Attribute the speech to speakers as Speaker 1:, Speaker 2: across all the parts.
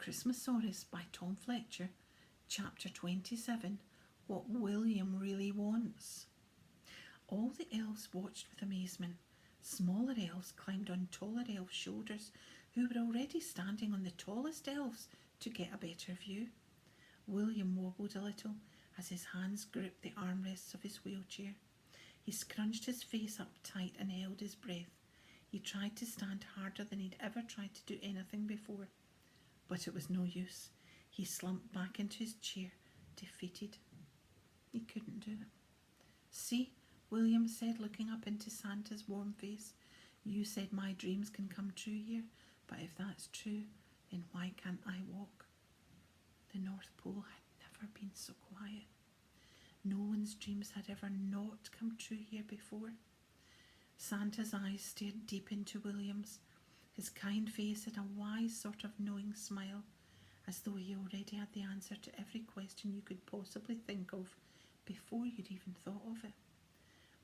Speaker 1: Christmasaurus by Tom Fletcher, Chapter 27, What William Really Wants. All the elves watched with amazement. Smaller elves climbed on taller elves' shoulders, who were already standing on the tallest elves to get a better view. William wobbled a little as his hands gripped the armrests of his wheelchair. He scrunched his face up tight and held his breath. He tried to stand harder than he'd ever tried to do anything before. But it was no use. He slumped back into his chair, defeated. He couldn't do it. "See," William said, looking up into Santa's warm face. "You said my dreams can come true here, but if that's true, then why can't I walk?" The North Pole had never been so quiet. No one's dreams had ever not come true here before. Santa's eyes stared deep into William's. His kind face had a wise sort of knowing smile, as though he already had the answer to every question you could possibly think of before you'd even thought of it.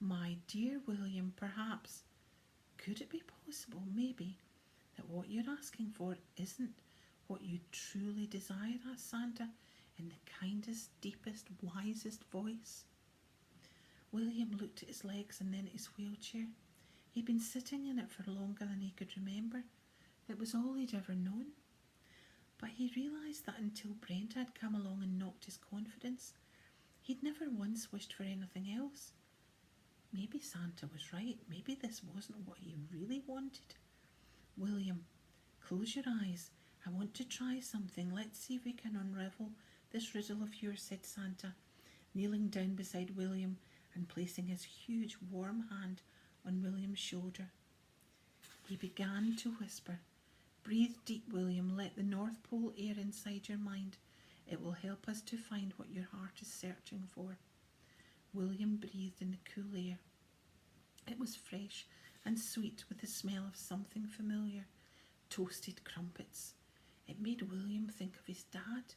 Speaker 1: "My dear William, perhaps, could it be possible, maybe, that what you're asking for isn't what you truly desire?" asked Santa in the kindest, deepest, wisest voice. William looked at his legs and then at his wheelchair. He'd been sitting in it for longer than he could remember. It was all he'd ever known. But he realised that until Brent had come along and knocked his confidence, he'd never once wished for anything else. Maybe Santa was right. Maybe this wasn't what he really wanted. "William, close your eyes. I want to try something. Let's see if we can unravel this riddle of yours," said Santa, kneeling down beside William and placing his huge warm hand on William's shoulder. He began to whisper. "Breathe deep, William. Let the North Pole air inside your mind. It will help us to find what your heart is searching for." William breathed in the cool air. It was fresh and sweet with the smell of something familiar. Toasted crumpets. It made William think of his dad.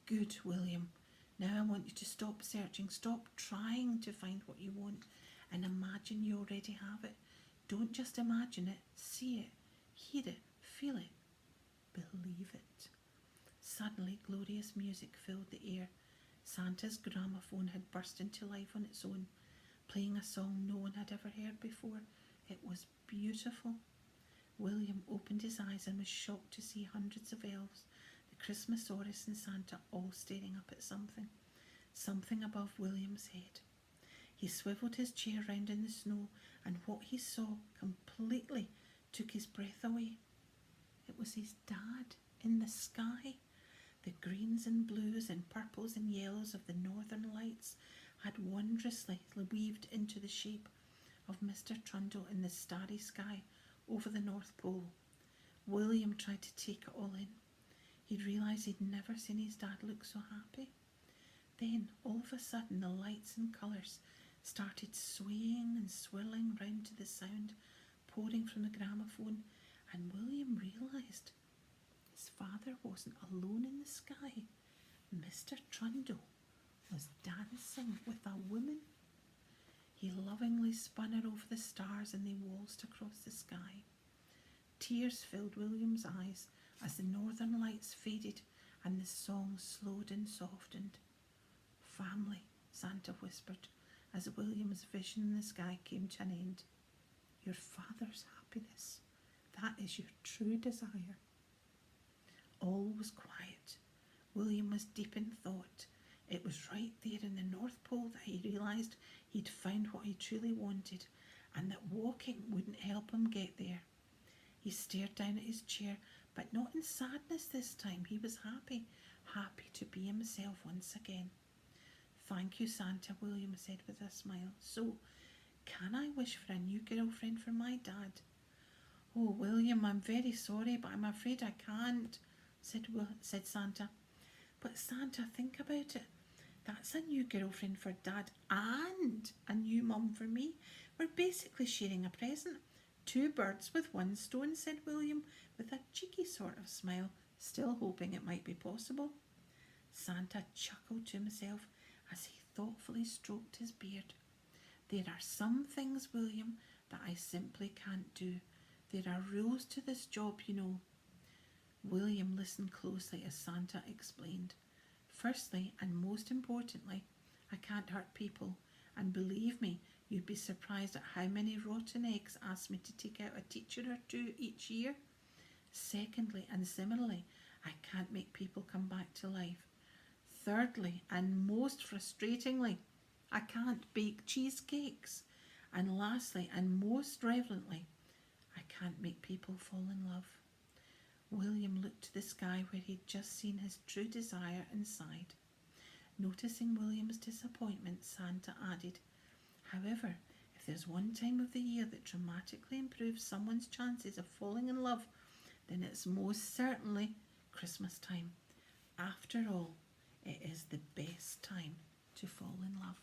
Speaker 1: "Good, William. Now I want you to stop searching. Stop trying to find what you want and imagine you already have it. Don't just imagine it. See it. Hear it. Feel it. Believe it." Suddenly, glorious music filled the air. Santa's gramophone had burst into life on its own, playing a song no one had ever heard before. It was beautiful. William opened his eyes and was shocked to see hundreds of elves, the Christmasaurus and Santa, all staring up at something above William's head. He swiveled his chair round in the snow, and what he saw completely took his breath away. It was his dad in the sky. The greens and blues and purples and yellows of the northern lights had wondrously weaved into the shape of Mr. Trundle in the starry sky over the North Pole. William tried to take it all in. He'd realised he'd never seen his dad look so happy. Then, all of a sudden, the lights and colours started swaying and swirling round to the sound pouring from the gramophone, and William realised his father wasn't alone in the sky. Mr. Trundle was dancing with a woman. He lovingly spun her over the stars and they waltzed across the sky. Tears filled William's eyes as the northern lights faded and the song slowed and softened. "Family," Santa whispered as William's vision in the sky came to an end. "Your father's happiness, that is your true desire." All was quiet. William was deep in thought. It was right there in the North Pole that he realised he'd found what he truly wanted, and that walking wouldn't help him get there. He stared down at his chair, but not in sadness this time. He was happy to be himself once again. "Thank you, Santa," William said with a smile. "So, can I wish for a new girlfriend for my dad?" "Oh, William, I'm very sorry, but I'm afraid I can't," said Santa. "But Santa, think about it. That's a new girlfriend for Dad and a new mum for me. We're basically sharing a present. 2 birds with 1 stone," said William with a cheeky sort of smile, still hoping it might be possible. Santa chuckled to himself as he thoughtfully stroked his beard. "There are some things, William, that I simply can't do. There are rules to this job, you know." William listened closely as Santa explained. Firstly, and most importantly, I can't hurt people, and believe me, you'd be surprised at how many rotten eggs ask me to take out a teacher or two each year. Secondly, and similarly, I can't make people come back to life. Thirdly, and most frustratingly, I can't bake cheesecakes. And lastly, and most reverently, I can't make people fall in love. William looked to the sky where he'd just seen his true desire and sighed. Noticing William's disappointment, Santa added, However, if there's one time of the year that dramatically improves someone's chances of falling in love, then it's most certainly Christmas time. After all, it is the best time to fall in love.